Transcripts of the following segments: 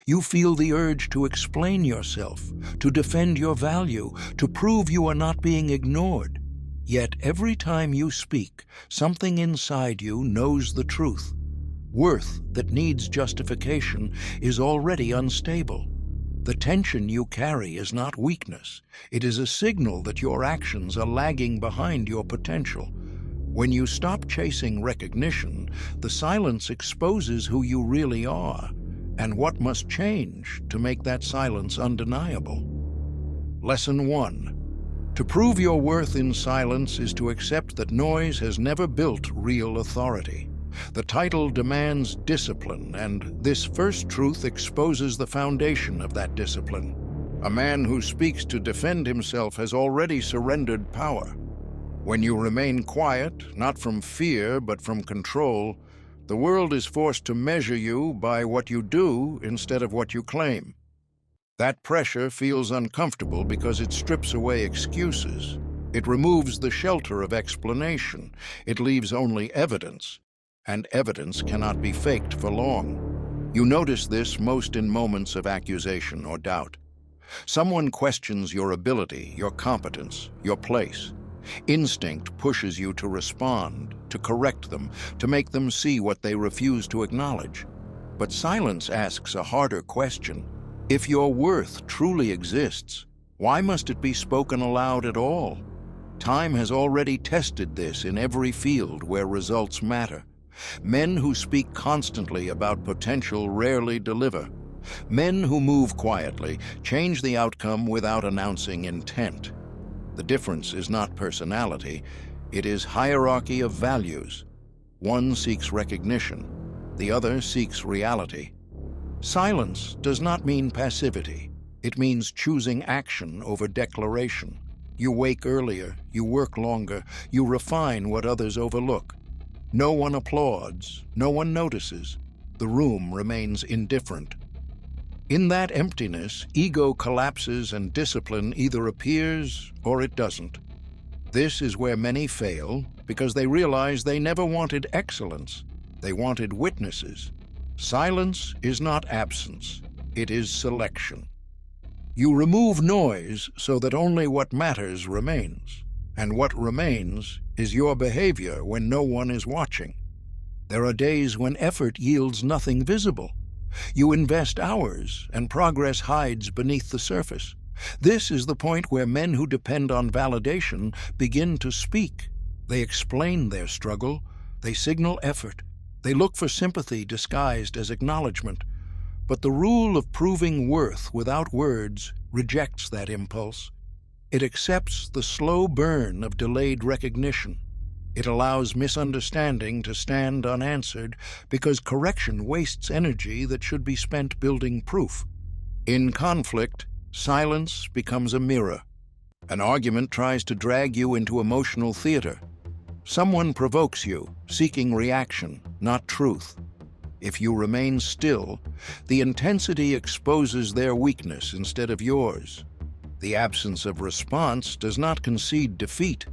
You feel the urge to explain yourself, to defend your value, to prove you are not being ignored. Yet every time you speak, something inside you knows the truth. Worth that needs justification is already unstable. The tension you carry is not weakness. It is a signal that your actions are lagging behind your potential. When you stop chasing recognition, the silence exposes who you really are and what must change to make that silence undeniable. Lesson 1. To prove your worth in silence is to accept that noise has never built real authority. The title demands discipline, and this first truth exposes the foundation of that discipline. A man who speaks to defend himself has already surrendered power. When you remain quiet, not from fear but from control, the world is forced to measure you by what you do instead of what you claim. That pressure feels uncomfortable because it strips away excuses. It removes the shelter of explanation. It leaves only evidence, and evidence cannot be faked for long. You notice this most in moments of accusation or doubt. Someone questions your ability, your competence, your place. Instinct pushes you to respond, to correct them, to make them see what they refuse to acknowledge. But silence asks a harder question. If your worth truly exists, why must it be spoken aloud at all? Time has already tested this in every field where results matter. Men who speak constantly about potential rarely deliver. Men who move quietly change the outcome without announcing intent. The difference is not personality, it is hierarchy of values. One seeks recognition, the other seeks reality. Silence does not mean passivity. It means choosing action over declaration. You wake earlier, you work longer, you refine what others overlook. No one applauds, no one notices. The room remains indifferent. In that emptiness, ego collapses and discipline either appears or it doesn't. This is where many fail because they realize they never wanted excellence. They wanted witnesses. Silence is not absence, it is selection. You remove noise so that only what matters remains, and what remains is your behavior when no one is watching. There are days when effort yields nothing visible. You invest hours, and progress hides beneath the surface. This is the point where men who depend on validation begin to speak. They explain their struggle, they signal effort, they look for sympathy disguised as acknowledgement. But the rule of proving worth without words rejects that impulse. It accepts the slow burn of delayed recognition. It allows misunderstanding to stand unanswered because correction wastes energy that should be spent building proof. In conflict, silence becomes a mirror. An argument tries to drag you into emotional theater. Someone provokes you, seeking reaction, not truth. If you remain still, the intensity exposes their weakness instead of yours. The absence of response does not concede defeat.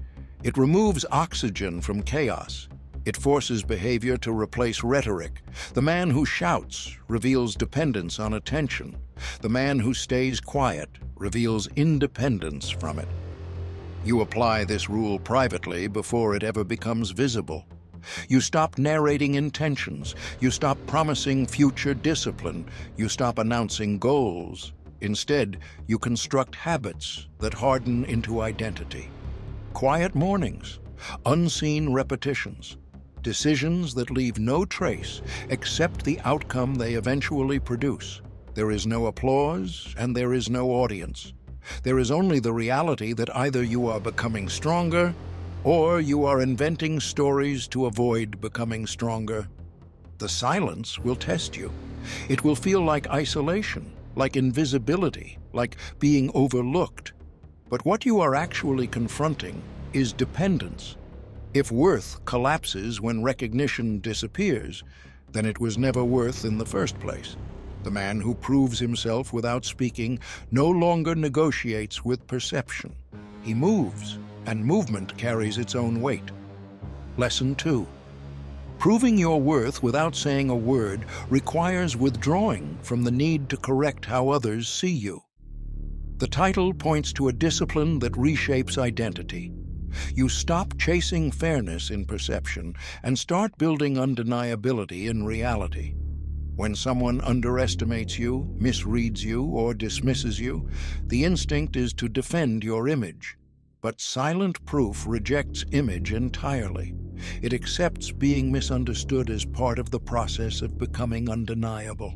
It removes oxygen from chaos. It forces behavior to replace rhetoric. The man who shouts reveals dependence on attention. The man who stays quiet reveals independence from it. You apply this rule privately before it ever becomes visible. You stop narrating intentions. You stop promising future discipline. You stop announcing goals. Instead, you construct habits that harden into identity. Quiet mornings, unseen repetitions, decisions that leave no trace except the outcome they eventually produce. There is no applause and there is no audience. There is only the reality that either you are becoming stronger or you are inventing stories to avoid becoming stronger. The silence will test you. It will feel like isolation, like invisibility, like being overlooked. But what you are actually confronting is dependence. If worth collapses when recognition disappears, then it was never worth in the first place. The man who proves himself without speaking no longer negotiates with perception. He moves, and movement carries its own weight. Lesson 2. Proving your worth without saying a word requires withdrawing from the need to correct how others see you. The title points to a discipline that reshapes identity. You stop chasing fairness in perception and start building undeniability in reality. When someone underestimates you, misreads you, or dismisses you, the instinct is to defend your image. But silent proof rejects image entirely. It accepts being misunderstood as part of the process of becoming undeniable.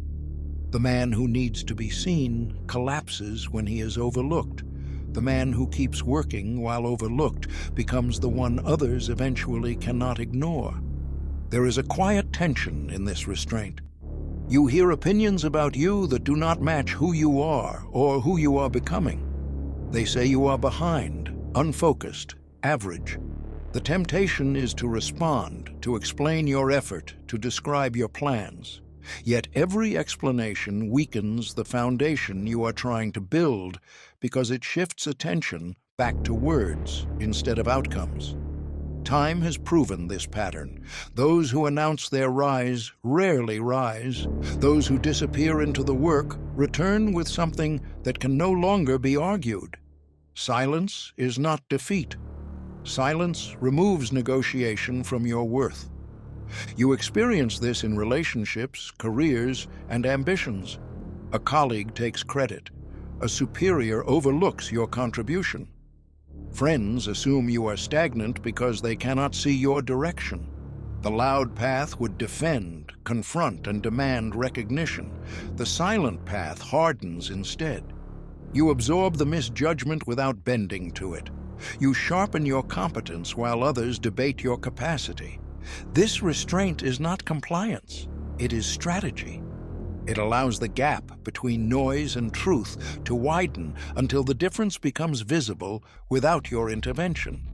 The man who needs to be seen collapses when he is overlooked. The man who keeps working while overlooked becomes the one others eventually cannot ignore. There is a quiet tension in this restraint. You hear opinions about you that do not match who you are or who you are becoming. They say you are behind, unfocused, average. The temptation is to respond, to explain your effort, to describe your plans. Yet every explanation weakens the foundation you are trying to build because it shifts attention back to words instead of outcomes. Time has proven this pattern. Those who announce their rise rarely rise. Those who disappear into the work return with something that can no longer be argued. Silence is not defeat. Silence removes negotiation from your worth. You experience this in relationships, careers, and ambitions. A colleague takes credit. A superior overlooks your contribution. Friends assume you are stagnant because they cannot see your direction. The loud path would defend, confront, and demand recognition. The silent path hardens instead. You absorb the misjudgment without bending to it. You sharpen your competence while others debate your capacity. This restraint is not compliance, it is strategy. It allows the gap between noise and truth to widen until the difference becomes visible without your intervention.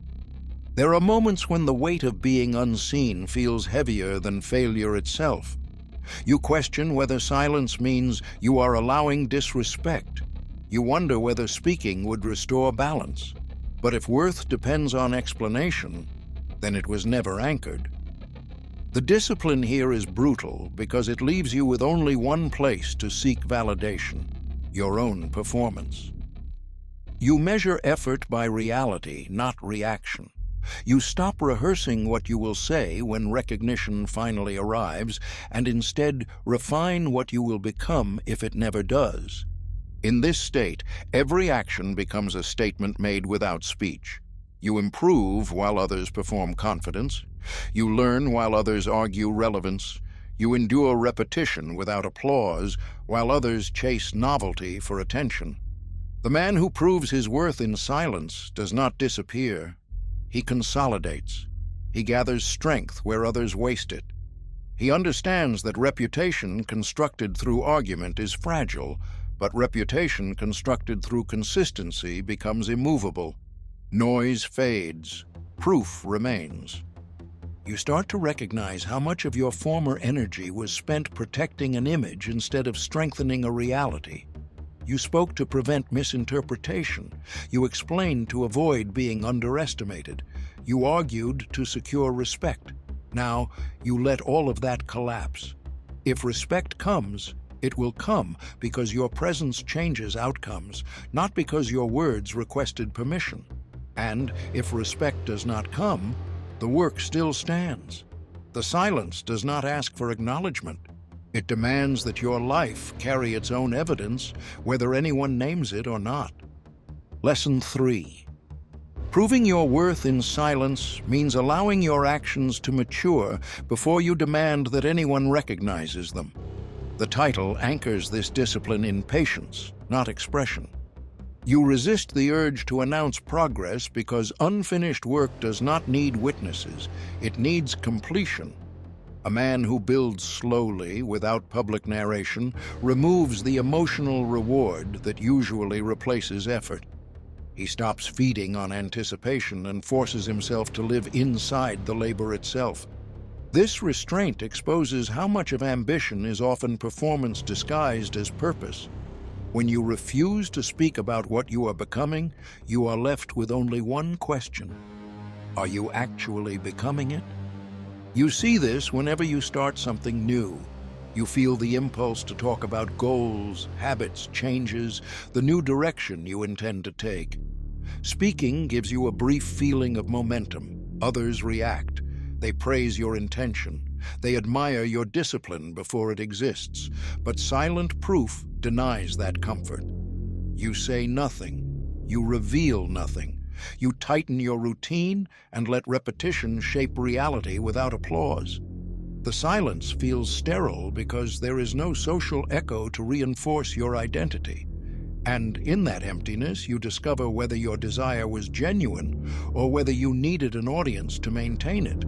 There are moments when the weight of being unseen feels heavier than failure itself. You question whether silence means you are allowing disrespect. You wonder whether speaking would restore balance. But if worth depends on explanation, then it was never anchored. The discipline here is brutal because it leaves you with only one place to seek validation: your own performance. You measure effort by reality, not reaction. You stop rehearsing what you will say when recognition finally arrives, and instead refine what you will become if it never does. In this state, every action becomes a statement made without speech. You improve while others perform confidence. You learn while others argue relevance. You endure repetition without applause while others chase novelty for attention. The man who proves his worth in silence does not disappear. He consolidates. He gathers strength where others waste it. He understands that reputation constructed through argument is fragile, but reputation constructed through consistency becomes immovable. Noise fades. Proof remains. You start to recognize how much of your former energy was spent protecting an image instead of strengthening a reality. You spoke to prevent misinterpretation. You explained to avoid being underestimated. You argued to secure respect. Now, you let all of that collapse. If respect comes, it will come because your presence changes outcomes, not because your words requested permission. And if respect does not come, the work still stands. The silence does not ask for acknowledgement. It demands that your life carry its own evidence, whether anyone names it or not. Lesson 3. Proving your worth in silence means allowing your actions to mature before you demand that anyone recognizes them. The title anchors this discipline in patience, not expression. You resist the urge to announce progress because unfinished work does not need witnesses. It needs completion. A man who builds slowly, without public narration, removes the emotional reward that usually replaces effort. He stops feeding on anticipation and forces himself to live inside the labor itself. This restraint exposes how much of ambition is often performance disguised as purpose. When you refuse to speak about what you are becoming, you are left with only one question: are you actually becoming it? You see this whenever you start something new. You feel the impulse to talk about goals, habits, changes, the new direction you intend to take. Speaking gives you a brief feeling of momentum. Others react. They praise your intention. They admire your discipline before it exists. But silent proof denies that comfort. You say nothing. You reveal nothing. You tighten your routine and let repetition shape reality without applause. The silence feels sterile because there is no social echo to reinforce your identity. And in that emptiness, you discover whether your desire was genuine or whether you needed an audience to maintain it.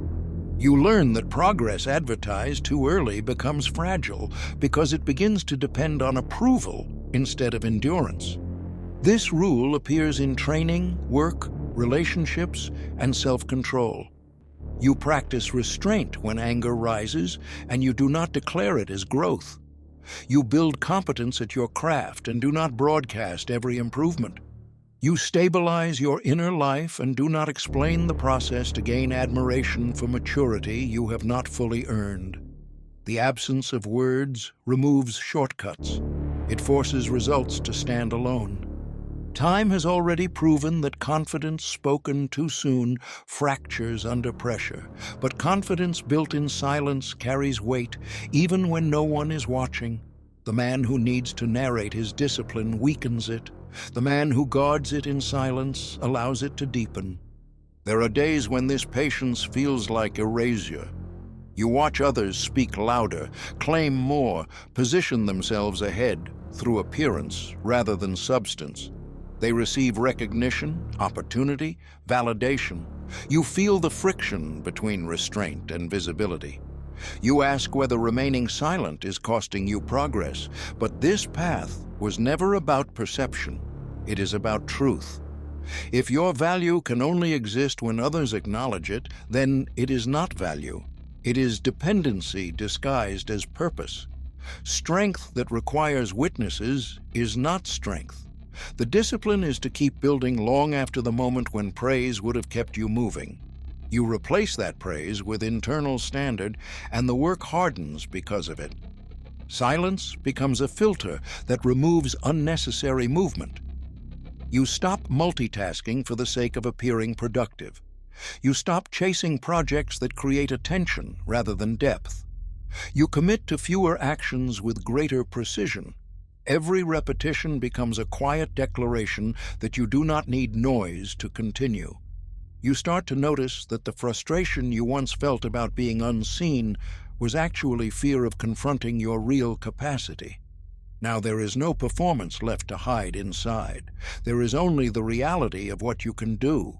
You learn that progress advertised too early becomes fragile because it begins to depend on approval instead of endurance. This rule appears in training, work, relationships, and self-control. You practice restraint when anger rises, and you do not declare it as growth. You build competence at your craft and do not broadcast every improvement. You stabilize your inner life and do not explain the process to gain admiration for maturity you have not fully earned. The absence of words removes shortcuts. It forces results to stand alone. Time has already proven that confidence spoken too soon fractures under pressure, but confidence built in silence carries weight even when no one is watching. The man who needs to narrate his discipline weakens it. The man who guards it in silence allows it to deepen. There are days when this patience feels like erasure. You watch others speak louder, claim more, position themselves ahead through appearance rather than substance. They receive recognition, opportunity, validation. You feel the friction between restraint and visibility. You ask whether remaining silent is costing you progress, but this path was never about perception. It is about truth. If your value can only exist when others acknowledge it, then it is not value. It is dependency disguised as purpose. Strength that requires witnesses is not strength. The discipline is to keep building long after the moment when praise would have kept you moving. You replace that praise with internal standard, and the work hardens because of it. Silence becomes a filter that removes unnecessary movement. You stop multitasking for the sake of appearing productive. You stop chasing projects that create attention rather than depth. You commit to fewer actions with greater precision. Every repetition becomes a quiet declaration that you do not need noise to continue. You start to notice that the frustration you once felt about being unseen was actually fear of confronting your real capacity. Now there is no performance left to hide inside. There is only the reality of what you can do,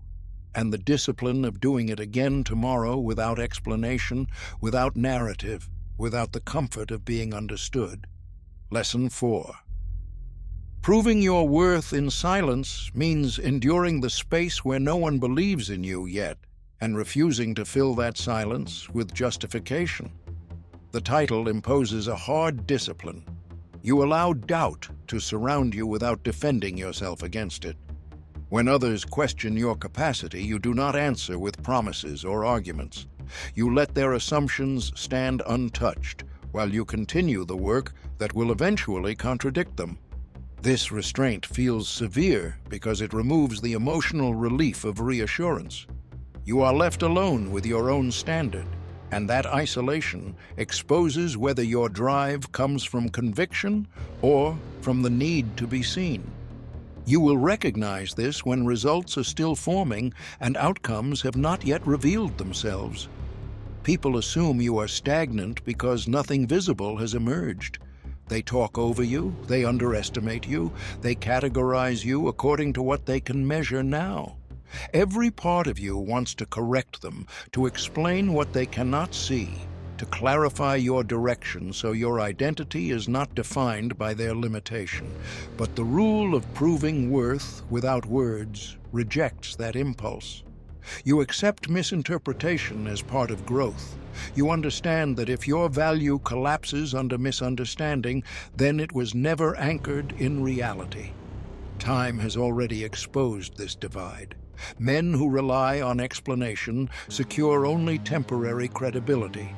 and the discipline of doing it again tomorrow without explanation, without narrative, without the comfort of being understood. Lesson 4. Proving your worth in silence means enduring the space where no one believes in you yet, and refusing to fill that silence with justification. The title imposes a hard discipline. You allow doubt to surround you without defending yourself against it. When others question your capacity, you do not answer with promises or arguments. You let their assumptions stand untouched, while you continue the work that will eventually contradict them. This restraint feels severe because it removes the emotional relief of reassurance. You are left alone with your own standard, and that isolation exposes whether your drive comes from conviction or from the need to be seen. You will recognize this when results are still forming and outcomes have not yet revealed themselves. People assume you are stagnant because nothing visible has emerged. They talk over you, they underestimate you, they categorize you according to what they can measure now. Every part of you wants to correct them, to explain what they cannot see, to clarify your direction so your identity is not defined by their limitation. But the rule of proving worth without words rejects that impulse. You accept misinterpretation as part of growth. You understand that if your value collapses under misunderstanding, then it was never anchored in reality. Time has already exposed this divide. Men who rely on explanation secure only temporary credibility.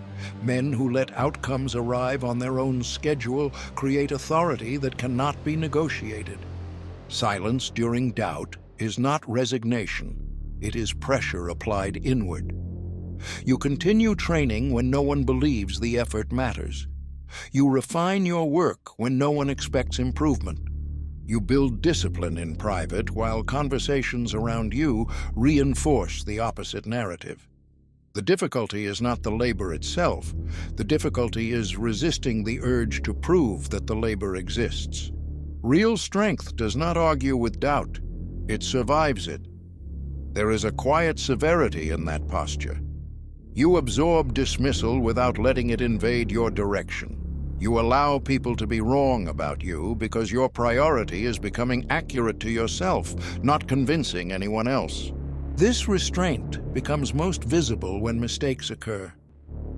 Men who let outcomes arrive on their own schedule create authority that cannot be negotiated. Silence during doubt is not resignation. It is pressure applied inward. You continue training when no one believes the effort matters. You refine your work when no one expects improvement. You build discipline in private while conversations around you reinforce the opposite narrative. The difficulty is not the labor itself. The difficulty is resisting the urge to prove that the labor exists. Real strength does not argue with doubt. It survives it. There is a quiet severity in that posture. You absorb dismissal without letting it invade your direction. You allow people to be wrong about you because your priority is becoming accurate to yourself, not convincing anyone else. This restraint becomes most visible when mistakes occur.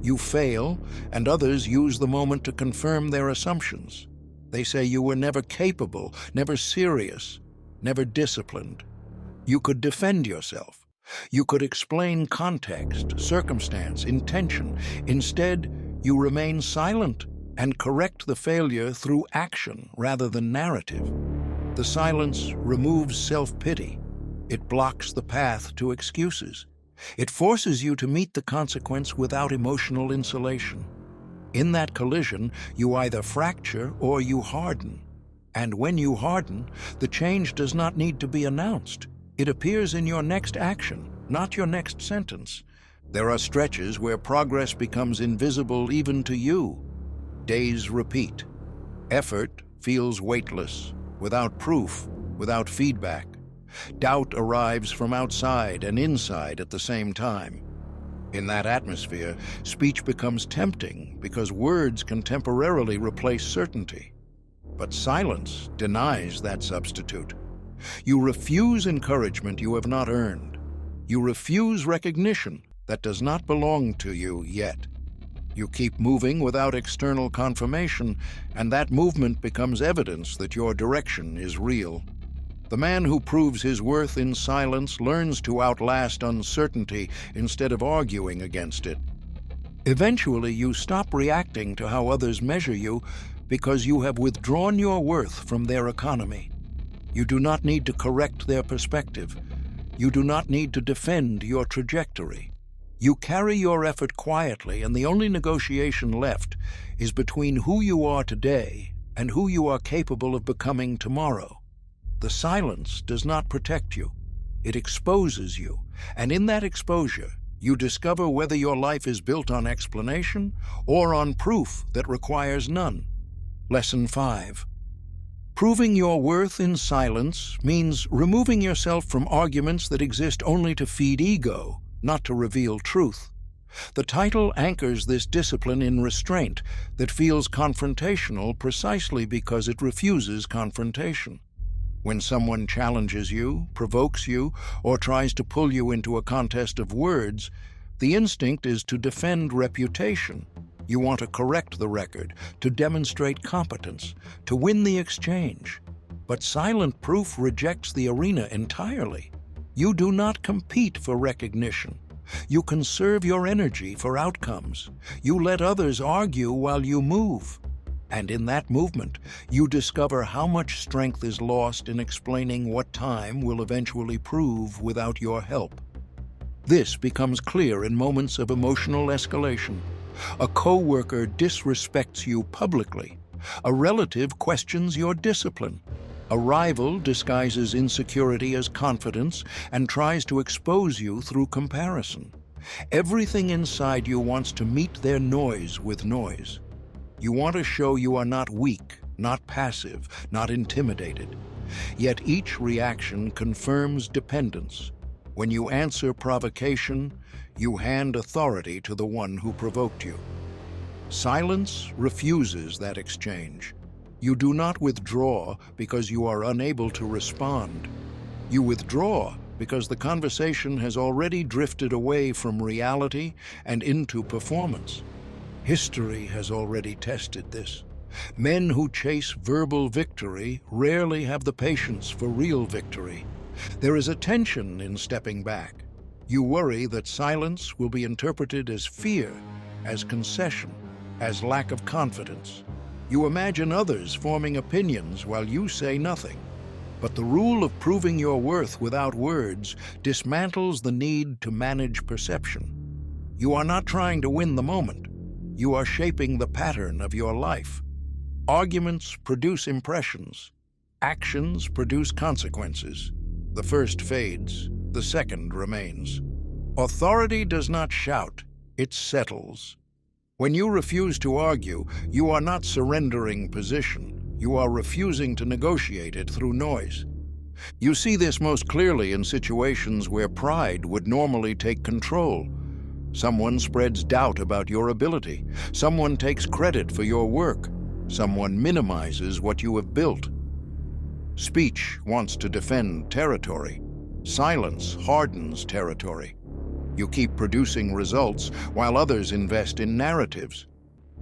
You fail, and others use the moment to confirm their assumptions. They say you were never capable, never serious, never disciplined. You could defend yourself. You could explain context, circumstance, intention. Instead, you remain silent and correct the failure through action rather than narrative. The silence removes self-pity. It blocks the path to excuses. It forces you to meet the consequence without emotional insulation. In that collision, you either fracture or you harden. And when you harden, the change does not need to be announced. It appears in your next action, not your next sentence. There are stretches where progress becomes invisible even to you. Days repeat. Effort feels weightless, without proof, without feedback. Doubt arrives from outside and inside at the same time. In that atmosphere, speech becomes tempting because words can temporarily replace certainty. But silence denies that substitute. You refuse encouragement you have not earned. You refuse recognition that does not belong to you yet. You keep moving without external confirmation, and that movement becomes evidence that your direction is real. The man who proves his worth in silence learns to outlast uncertainty instead of arguing against it. Eventually, you stop reacting to how others measure you because you have withdrawn your worth from their economy. You do not need to correct their perspective. You do not need to defend your trajectory. You carry your effort quietly, and the only negotiation left is between who you are today and who you are capable of becoming tomorrow. The silence does not protect you. It exposes you, and in that exposure, you discover whether your life is built on explanation or on proof that requires none. Lesson 5. Proving your worth in silence means removing yourself from arguments that exist only to feed ego, not to reveal truth. The title anchors this discipline in restraint that feels confrontational precisely because it refuses confrontation. When someone challenges you, provokes you, or tries to pull you into a contest of words, the instinct is to defend reputation. You want to correct the record, to demonstrate competence, to win the exchange. But silent proof rejects the arena entirely. You do not compete for recognition. You conserve your energy for outcomes. You let others argue while you move. And in that movement, you discover how much strength is lost in explaining what time will eventually prove without your help. This becomes clear in moments of emotional escalation. A coworker disrespects you publicly. A relative questions your discipline. A rival disguises insecurity as confidence and tries to expose you through comparison. Everything inside you wants to meet their noise with noise. You want to show you are not weak, not passive, not intimidated. Yet each reaction confirms dependence. When you answer provocation, you hand authority to the one who provoked you. Silence refuses that exchange. You do not withdraw because you are unable to respond. You withdraw because the conversation has already drifted away from reality and into performance. History has already tested this. Men who chase verbal victory rarely have the patience for real victory. There is a tension in stepping back. You worry that silence will be interpreted as fear, as concession, as lack of confidence. You imagine others forming opinions while you say nothing. But the rule of proving your worth without words dismantles the need to manage perception. You are not trying to win the moment. You are shaping the pattern of your life. Arguments produce impressions. Actions produce consequences. The first fades, the second remains. Authority does not shout, it settles. When you refuse to argue, you are not surrendering position. You are refusing to negotiate it through noise. You see this most clearly in situations where pride would normally take control. Someone spreads doubt about your ability. Someone takes credit for your work. Someone minimizes what you have built. Speech wants to defend territory. Silence hardens territory. You keep producing results while others invest in narratives.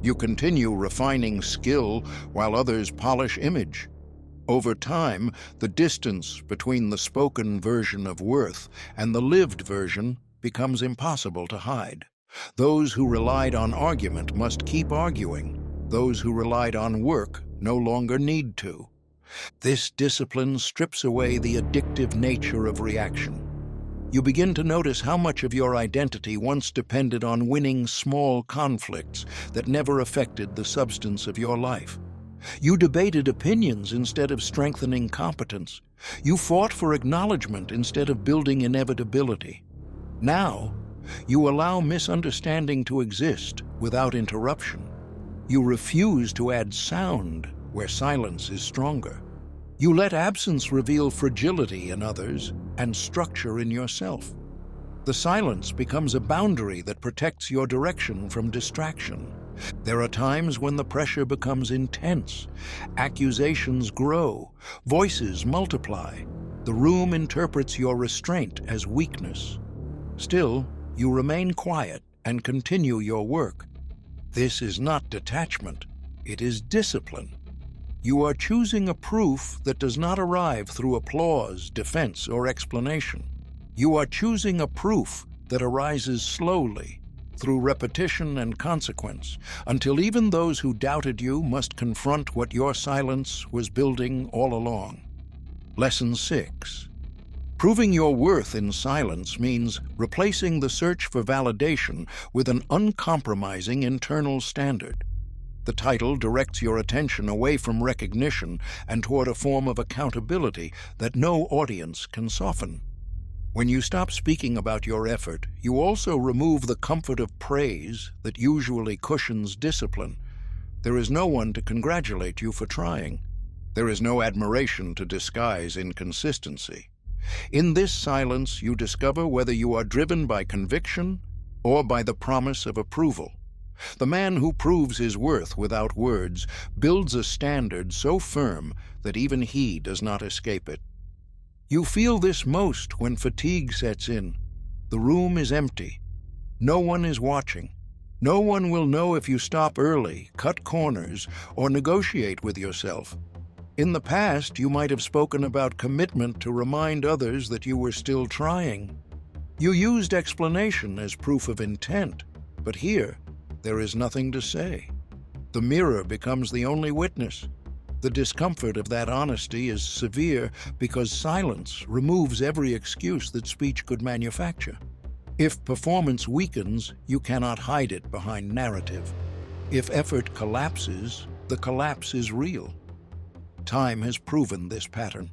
You continue refining skill while others polish image. Over time, the distance between the spoken version of worth and the lived version becomes impossible to hide. Those who relied on argument must keep arguing. Those who relied on work no longer need to. This discipline strips away the addictive nature of reaction. You begin to notice how much of your identity once depended on winning small conflicts that never affected the substance of your life. You debated opinions instead of strengthening competence. You fought for acknowledgement instead of building inevitability. Now, you allow misunderstanding to exist without interruption. You refuse to add sound where silence is stronger. You let absence reveal fragility in others and structure in yourself. The silence becomes a boundary that protects your direction from distraction. There are times when the pressure becomes intense. Accusations grow. Voices multiply. The room interprets your restraint as weakness. Still, you remain quiet and continue your work. This is not detachment. It is discipline. You are choosing a proof that does not arrive through applause, defense, or explanation. You are choosing a proof that arises slowly, through repetition and consequence, until even those who doubted you must confront what your silence was building all along. Lesson 6. Proving your worth in silence means replacing the search for validation with an uncompromising internal standard. The title directs your attention away from recognition and toward a form of accountability that no audience can soften. When you stop speaking about your effort, you also remove the comfort of praise that usually cushions discipline. There is no one to congratulate you for trying. There is no admiration to disguise inconsistency. In this silence, you discover whether you are driven by conviction or by the promise of approval. The man who proves his worth without words builds a standard so firm that even he does not escape it. You feel this most when fatigue sets in. The room is empty. No one is watching. No one will know if you stop early, cut corners, or negotiate with yourself. In the past, you might have spoken about commitment to remind others that you were still trying. You used explanation as proof of intent, but here, there is nothing to say. The mirror becomes the only witness. The discomfort of that honesty is severe because silence removes every excuse that speech could manufacture. If performance weakens, you cannot hide it behind narrative. If effort collapses, the collapse is real. Time has proven this pattern.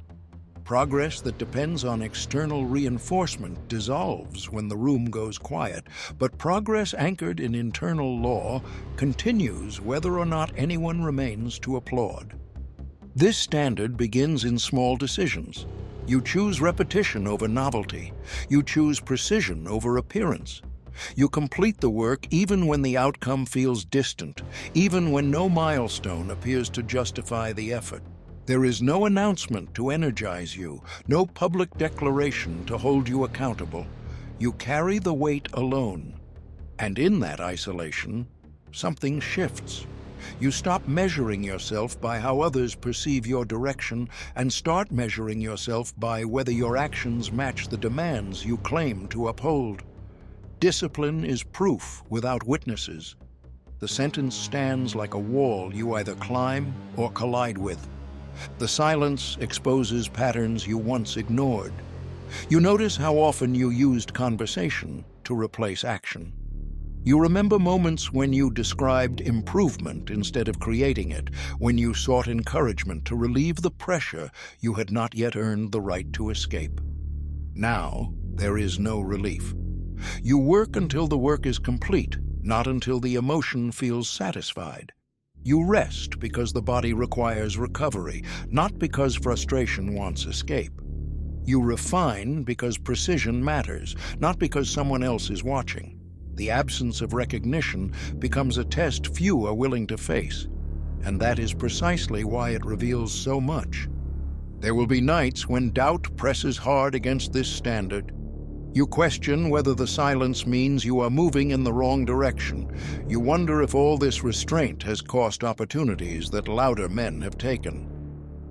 Progress that depends on external reinforcement dissolves when the room goes quiet, but progress anchored in internal law continues whether or not anyone remains to applaud. This standard begins in small decisions. You choose repetition over novelty. You choose precision over appearance. You complete the work even when the outcome feels distant, even when no milestone appears to justify the effort. There is no announcement to energize you, no public declaration to hold you accountable. You carry the weight alone. And in that isolation, something shifts. You stop measuring yourself by how others perceive your direction and start measuring yourself by whether your actions match the demands you claim to uphold. Discipline is proof without witnesses. The sentence stands like a wall you either climb or collide with. The silence exposes patterns you once ignored. You notice how often you used conversation to replace action. You remember moments when you described improvement instead of creating it, when you sought encouragement to relieve the pressure you had not yet earned the right to escape. Now, there is no relief. You work until the work is complete, not until the emotion feels satisfied. You rest because the body requires recovery, not because frustration wants escape. You refine because precision matters, not because someone else is watching. The absence of recognition becomes a test few are willing to face, and that is precisely why it reveals so much. There will be nights when doubt presses hard against this standard. You question whether the silence means you are moving in the wrong direction. You wonder if all this restraint has cost opportunities that louder men have taken.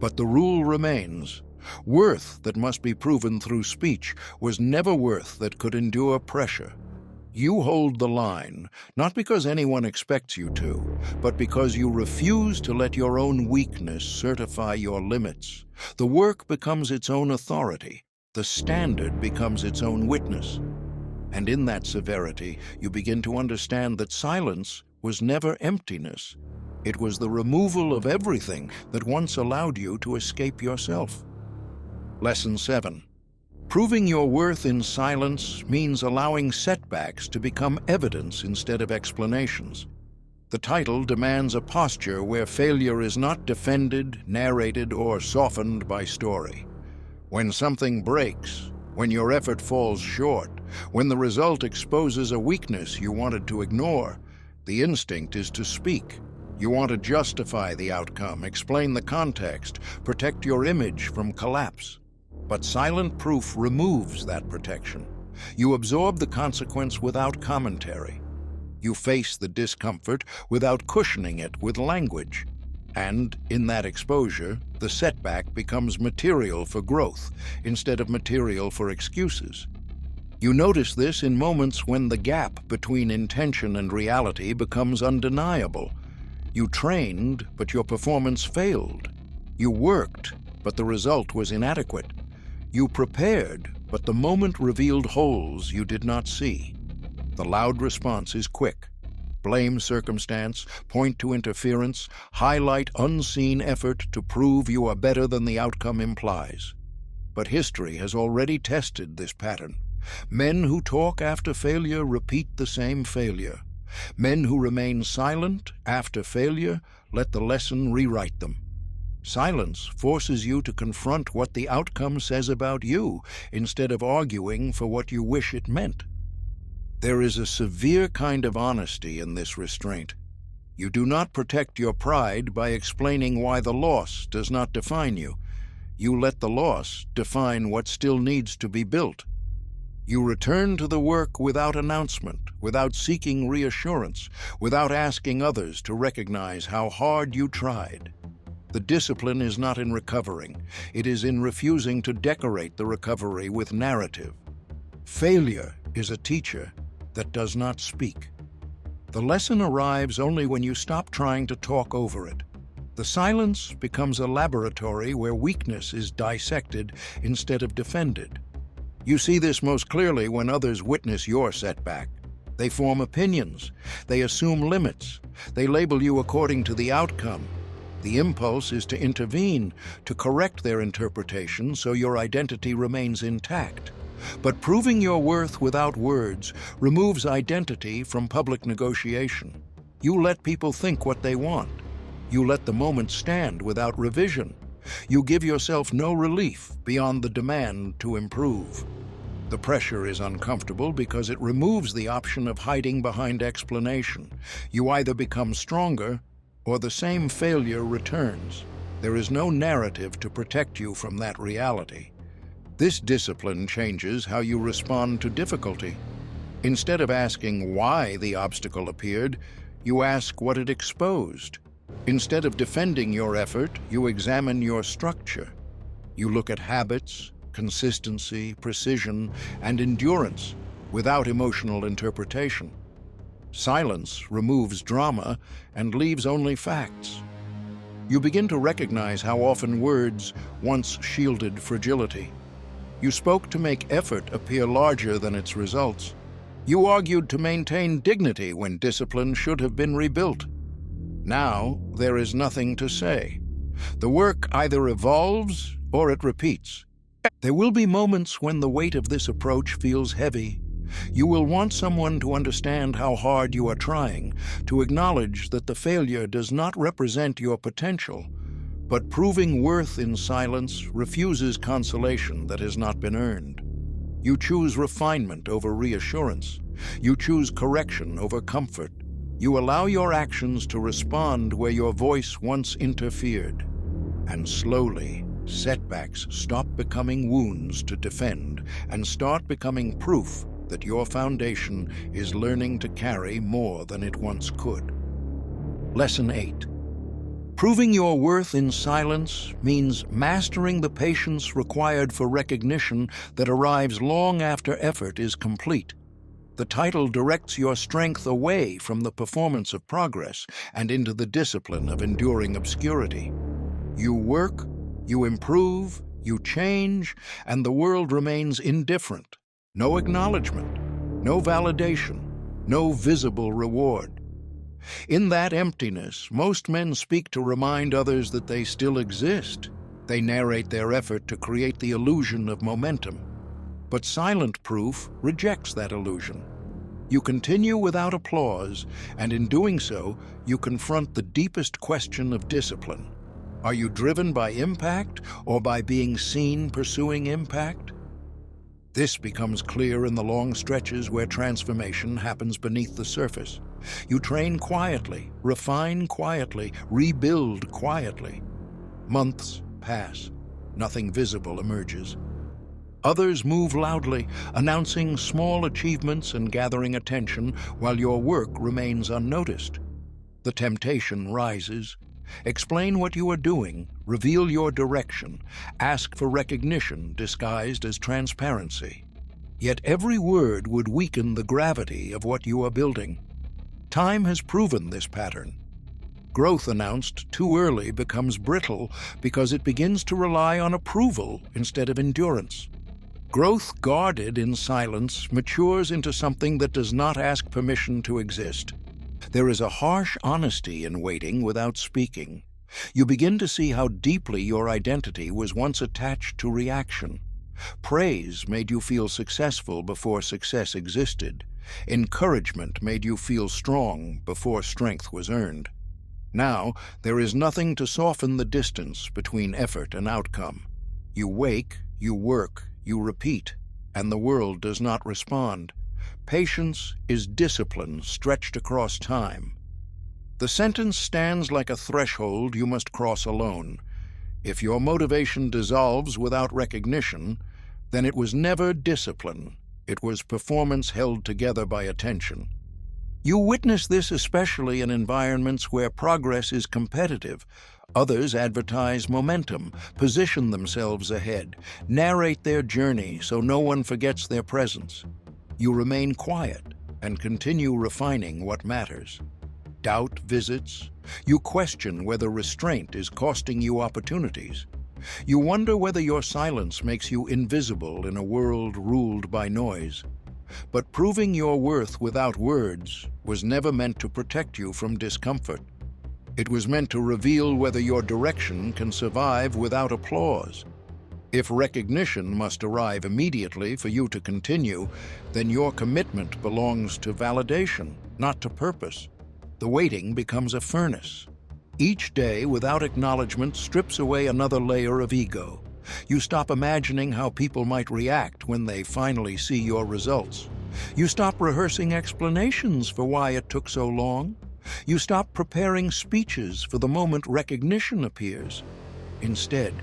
But the rule remains. Worth that must be proven through speech was never worth that could endure pressure. You hold the line, not because anyone expects you to, but because you refuse to let your own weakness certify your limits. The work becomes its own authority. The standard becomes its own witness. And in that severity, you begin to understand that silence was never emptiness. It was the removal of everything that once allowed you to escape yourself. Lesson 7. Proving your worth in silence means allowing setbacks to become evidence instead of explanations. The title demands a posture where failure is not defended, narrated, or softened by story. When something breaks, when your effort falls short, when the result exposes a weakness you wanted to ignore, the instinct is to speak. You want to justify the outcome, explain the context, protect your image from collapse. But silent proof removes that protection. You absorb the consequence without commentary. You face the discomfort without cushioning it with language. And in that exposure, the setback becomes material for growth instead of material for excuses. You notice this in moments when the gap between intention and reality becomes undeniable. You trained, but your performance failed. You worked, but the result was inadequate. You prepared, but the moment revealed holes you did not see. The loud response is quick. Blame circumstance, point to interference, highlight unseen effort to prove you are better than the outcome implies. But history has already tested this pattern. Men who talk after failure repeat the same failure. Men who remain silent after failure let the lesson rewrite them. Silence forces you to confront what the outcome says about you, instead of arguing for what you wish it meant. There is a severe kind of honesty in this restraint. You do not protect your pride by explaining why the loss does not define you. You let the loss define what still needs to be built. You return to the work without announcement, without seeking reassurance, without asking others to recognize how hard you tried. The discipline is not in recovering. It is in refusing to decorate the recovery with narrative. Failure is a teacher that does not speak. The lesson arrives only when you stop trying to talk over it. The silence becomes a laboratory where weakness is dissected instead of defended. You see this most clearly when others witness your setback. They form opinions. They assume limits. They label you according to the outcome. The impulse is to intervene, to correct their interpretation so your identity remains intact. But proving your worth without words removes identity from public negotiation. You let people think what they want. You let the moment stand without revision. You give yourself no relief beyond the demand to improve. The pressure is uncomfortable because it removes the option of hiding behind explanation. You either become stronger or the same failure returns. There is no narrative to protect you from that reality. This discipline changes how you respond to difficulty. Instead of asking why the obstacle appeared, you ask what it exposed. Instead of defending your effort, you examine your structure. You look at habits, consistency, precision, and endurance without emotional interpretation. Silence removes drama and leaves only facts. You begin to recognize how often words once shielded fragility. You spoke to make effort appear larger than its results. You argued to maintain dignity when discipline should have been rebuilt. Now there is nothing to say. The work either evolves or it repeats. There will be moments when the weight of this approach feels heavy. You will want someone to understand how hard you are trying, to acknowledge that the failure does not represent your potential. But proving worth in silence refuses consolation that has not been earned. You choose refinement over reassurance. You choose correction over comfort. You allow your actions to respond where your voice once interfered. And slowly, setbacks stop becoming wounds to defend and start becoming proof that your foundation is learning to carry more than it once could. Lesson 8. Proving your worth in silence means mastering the patience required for recognition that arrives long after effort is complete. The title directs your strength away from the performance of progress and into the discipline of enduring obscurity. You work, you improve, you change, and the world remains indifferent. No acknowledgement, no validation, no visible reward. In that emptiness, most men speak to remind others that they still exist. They narrate their effort to create the illusion of momentum. But silent proof rejects that illusion. You continue without applause, and in doing so, you confront the deepest question of discipline. Are you driven by impact or by being seen pursuing impact? This becomes clear in the long stretches where transformation happens beneath the surface. You train quietly, refine quietly, rebuild quietly. Months pass. Nothing visible emerges. Others move loudly, announcing small achievements and gathering attention while your work remains unnoticed. The temptation rises. Explain what you are doing, reveal your direction, ask for recognition disguised as transparency. Yet every word would weaken the gravity of what you are building. Time has proven this pattern. Growth announced too early becomes brittle because it begins to rely on approval instead of endurance. Growth guarded in silence matures into something that does not ask permission to exist. There is a harsh honesty in waiting without speaking. You begin to see how deeply your identity was once attached to reaction. Praise made you feel successful before success existed. Encouragement made you feel strong before strength was earned. Now, there is nothing to soften the distance between effort and outcome. You wake, you work, you repeat, and the world does not respond. Patience is discipline stretched across time. The sentence stands like a threshold you must cross alone. If your motivation dissolves without recognition, then it was never discipline. It was performance held together by attention. You witness this especially in environments where progress is competitive. Others advertise momentum, position themselves ahead, narrate their journey so no one forgets their presence. You remain quiet and continue refining what matters. Doubt visits. You question whether restraint is costing you opportunities. You wonder whether your silence makes you invisible in a world ruled by noise. But proving your worth without words was never meant to protect you from discomfort. It was meant to reveal whether your direction can survive without applause. If recognition must arrive immediately for you to continue, then your commitment belongs to validation, not to purpose. The waiting becomes a furnace. Each day without acknowledgement strips away another layer of ego. You stop imagining how people might react when they finally see your results. You stop rehearsing explanations for why it took so long. You stop preparing speeches for the moment recognition appears. Instead,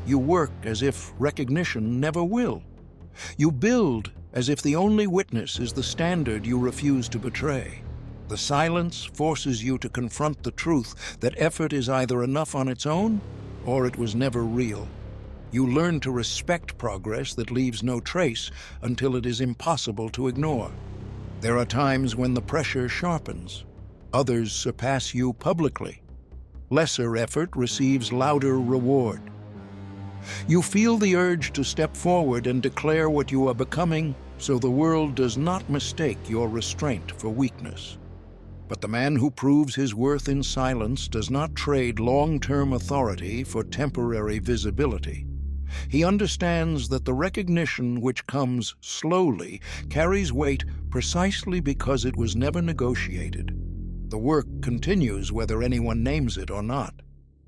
you work as if recognition never will. You build as if the only witness is the standard you refuse to betray. The silence forces you to confront the truth that effort is either enough on its own or it was never real. You learn to respect progress that leaves no trace until it is impossible to ignore. There are times when the pressure sharpens. Others surpass you publicly. Lesser effort receives louder reward. You feel the urge to step forward and declare what you are becoming, so the world does not mistake your restraint for weakness. But the man who proves his worth in silence does not trade long-term authority for temporary visibility. He understands that the recognition which comes slowly carries weight precisely because it was never negotiated. The work continues whether anyone names it or not.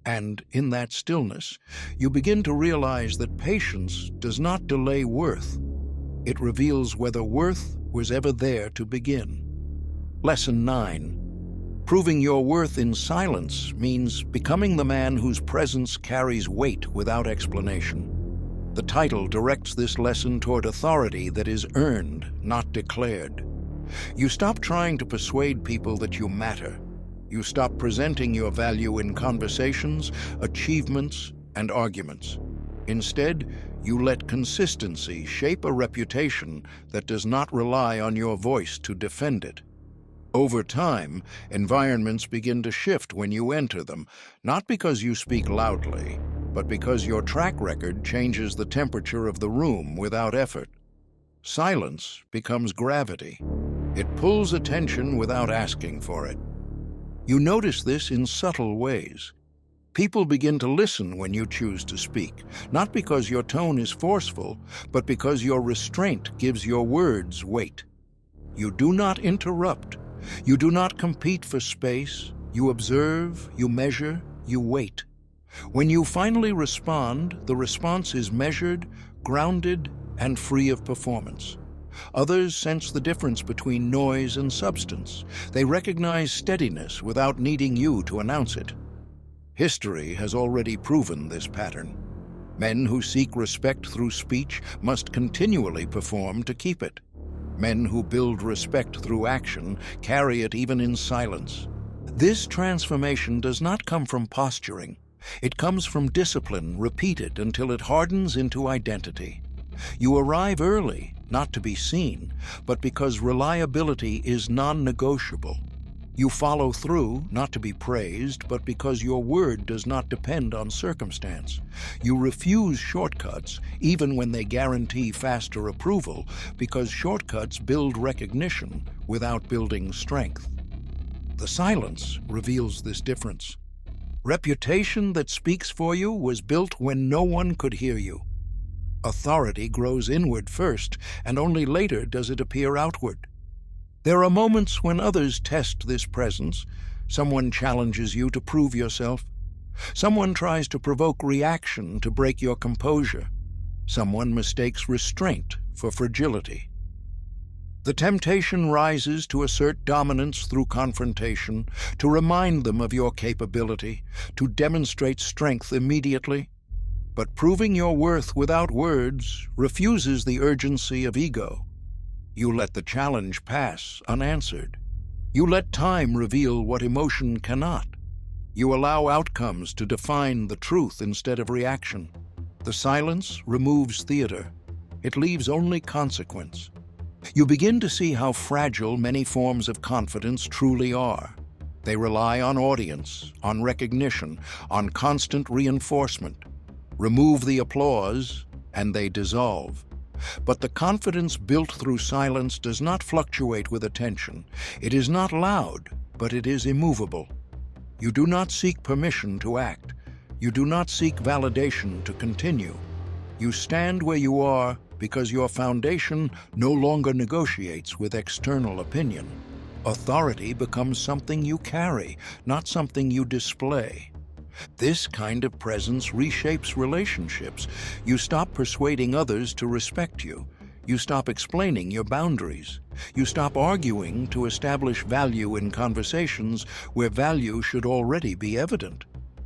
And in that stillness, you begin to realize that patience does not delay worth. It reveals whether worth was ever there to begin. Lesson 9. Proving your worth in silence means becoming the man whose presence carries weight without explanation. The title directs this lesson toward authority that is earned, not declared. You stop trying to persuade people that you matter. You stop presenting your value in conversations, achievements, and arguments. Instead, you let consistency shape a reputation that does not rely on your voice to defend it. Over time, environments begin to shift when you enter them, not because you speak loudly, but because your track record changes the temperature of the room without effort. Silence becomes gravity. It pulls attention without asking for it. You notice this in subtle ways. People begin to listen when you choose to speak, not because your tone is forceful, but because your restraint gives your words weight. You do not interrupt. You do not compete for space. You observe, you measure, you wait. When you finally respond, the response is measured, grounded, and free of performance. Others sense the difference between noise and substance. They recognize steadiness without needing you to announce it. History has already proven this pattern. Men who seek respect through speech must continually perform to keep it. Men who build respect through action carry it even in silence. This transformation does not come from posturing. It comes from discipline repeated until it hardens into identity. You arrive early, not to be seen, but because reliability is non-negotiable. You follow through, not to be praised, but because your word does not depend on circumstance. You refuse shortcuts, even when they guarantee faster approval, because shortcuts build recognition without building strength. The silence reveals this difference. Reputation that speaks for you was built when no one could hear you. Authority grows inward first, and only later does it appear outward. There are moments when others test this presence. Someone challenges you to prove yourself. Someone tries to provoke reaction to break your composure. Someone mistakes restraint for fragility. The temptation rises to assert dominance through confrontation, to remind them of your capability, to demonstrate strength immediately. But proving your worth without words refuses the urgency of ego. You let the challenge pass unanswered. You let time reveal what emotion cannot. You allow outcomes to define the truth instead of reaction. The silence removes theater. It leaves only consequence. You begin to see how fragile many forms of confidence truly are. They rely on audience, on recognition, on constant reinforcement. Remove the applause, and they dissolve. But the confidence built through silence does not fluctuate with attention. It is not loud, but it is immovable. You do not seek permission to act. You do not seek validation to continue. You stand where you are because your foundation no longer negotiates with external opinion. Authority becomes something you carry, not something you display. This kind of presence reshapes relationships. You stop persuading others to respect you. You stop explaining your boundaries. You stop arguing to establish value in conversations where value should already be evident.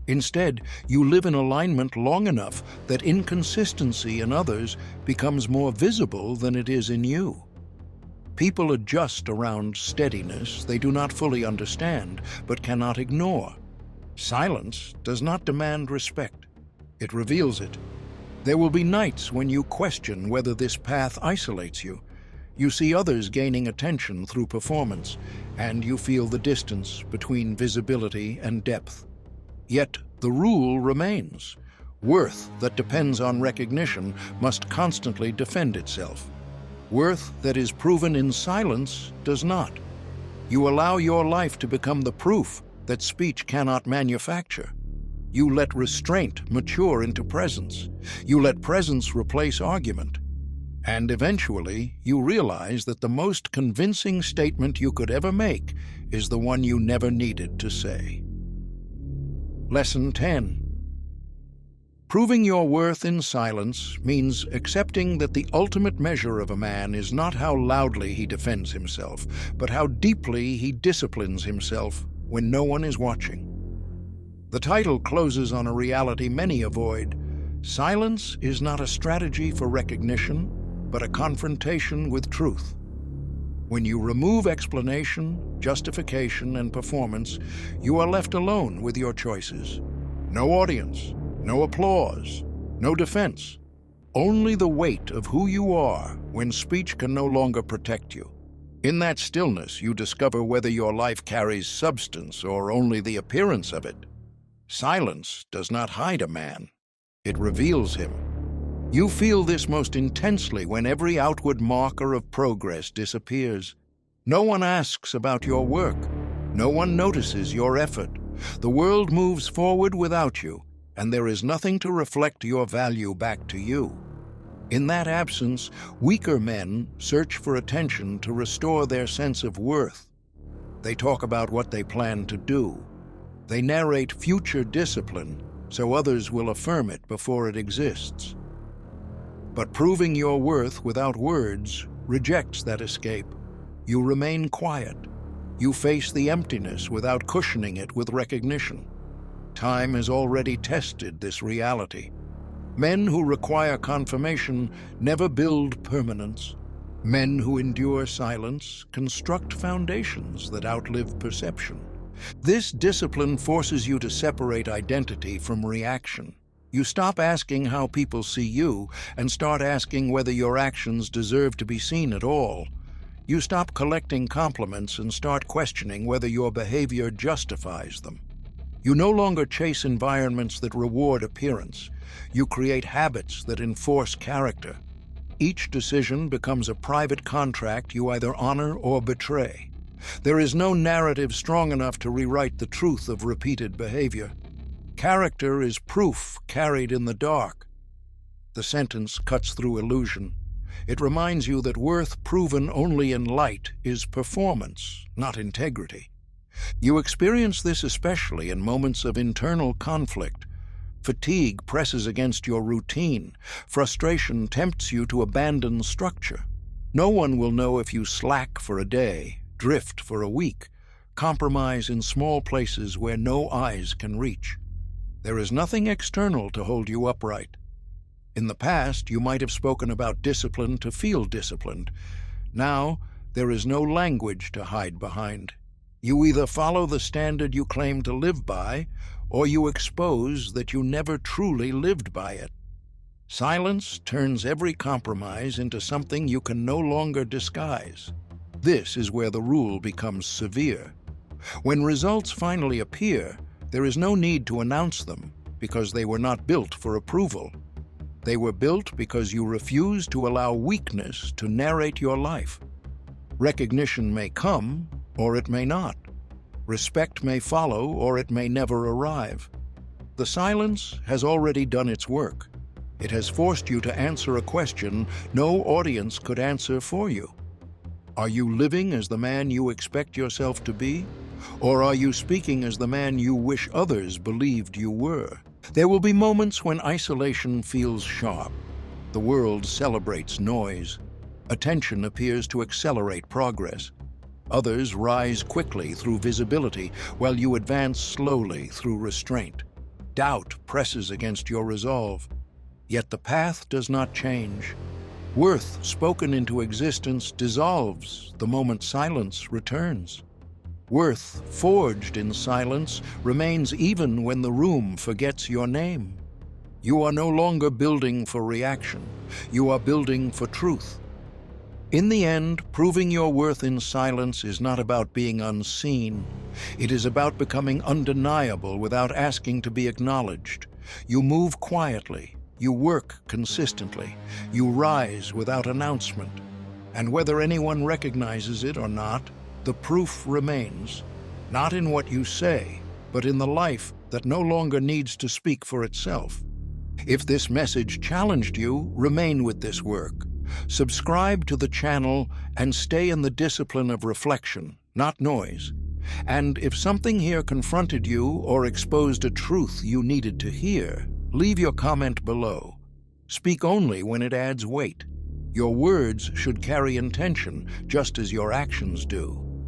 Instead, you live in alignment long enough that inconsistency in others becomes more visible than it is in you. People adjust around steadiness they do not fully understand, but cannot ignore. Silence does not demand respect. It reveals it. There will be nights when you question whether this path isolates you. You see others gaining attention through performance, and you feel the distance between visibility and depth. Yet the rule remains. Worth that depends on recognition must constantly defend itself. Worth that is proven in silence does not. You allow your life to become the proof that speech cannot manufacture. You let restraint mature into presence. You let presence replace argument. And eventually, you realize that the most convincing statement you could ever make is the one you never needed to say. Lesson 10. Proving your worth in silence means accepting that the ultimate measure of a man is not how loudly he defends himself, but how deeply he disciplines himself when no one is watching. The title closes on a reality many avoid. Silence is not a strategy for recognition, but a confrontation with truth. When you remove explanation, justification, and performance, you are left alone with your choices. No audience, no applause, no defense. Only the weight of who you are when speech can no longer protect you. In that stillness, you discover whether your life carries substance or only the appearance of it. Silence does not hide a man. It reveals him. You feel this most intensely when every outward marker of progress disappears. No one asks about your work. No one notices your effort. The world moves forward without you, and there is nothing to reflect your value back to you. In that absence, weaker men search for attention to restore their sense of worth. They talk about what they plan to do. They narrate future discipline so others will affirm it before it exists. But proving your worth without words rejects that escape. You remain quiet. You face the emptiness without cushioning it with recognition. Time has already tested this reality. Men who require confirmation never build permanence. Men who endure silence construct foundations that outlive perception. This discipline forces you to separate identity from reaction. You stop asking how people see you and start asking whether your actions deserve to be seen at all. You stop collecting compliments and start questioning whether your behavior justifies them. You no longer chase environments that reward appearance. You create habits that enforce character. Each decision becomes a private contract you either honor or betray. There is no narrative strong enough to rewrite the truth of repeated behavior. Character is proof carried in the dark. The sentence cuts through illusion. It reminds you that worth proven only in light is performance, not integrity. You experience this especially in moments of internal conflict. Fatigue presses against your routine. Frustration tempts you to abandon structure. No one will know if you slack for a day, drift for a week, compromise in small places where no eyes can reach. There is nothing external to hold you upright. In the past, you might have spoken about discipline to feel disciplined. Now, there is no language to hide behind. You either follow the standard you claim to live by, or you expose that you never truly lived by it. Silence turns every compromise into something you can no longer disguise. This is where the rule becomes severe. When results finally appear, there is no need to announce them, because they were not built for approval. They were built because you refused to allow weakness to narrate your life. Recognition may come, or it may not. Respect may follow, or it may never arrive. The silence has already done its work. It has forced you to answer a question no audience could answer for you. Are you living as the man you expect yourself to be? Or are you speaking as the man you wish others believed you were? There will be moments when isolation feels sharp. The world celebrates noise. Attention appears to accelerate progress. Others rise quickly through visibility, while you advance slowly through restraint. Doubt presses against your resolve. Yet the path does not change. Worth spoken into existence dissolves the moment silence returns. Worth forged in silence remains even when the room forgets your name. You are no longer building for reaction. You are building for truth. In the end, proving your worth in silence is not about being unseen. It is about becoming undeniable without asking to be acknowledged. You move quietly. You work consistently. You rise without announcement. And whether anyone recognizes it or not, the proof remains, not in what you say, but in the life that no longer needs to speak for itself. If this message challenged you, remain with this work. Subscribe to the channel and stay in the discipline of reflection, not noise. And if something here confronted you or exposed a truth you needed to hear, leave your comment below. Speak only when it adds weight. Your words should carry intention, just as your actions do.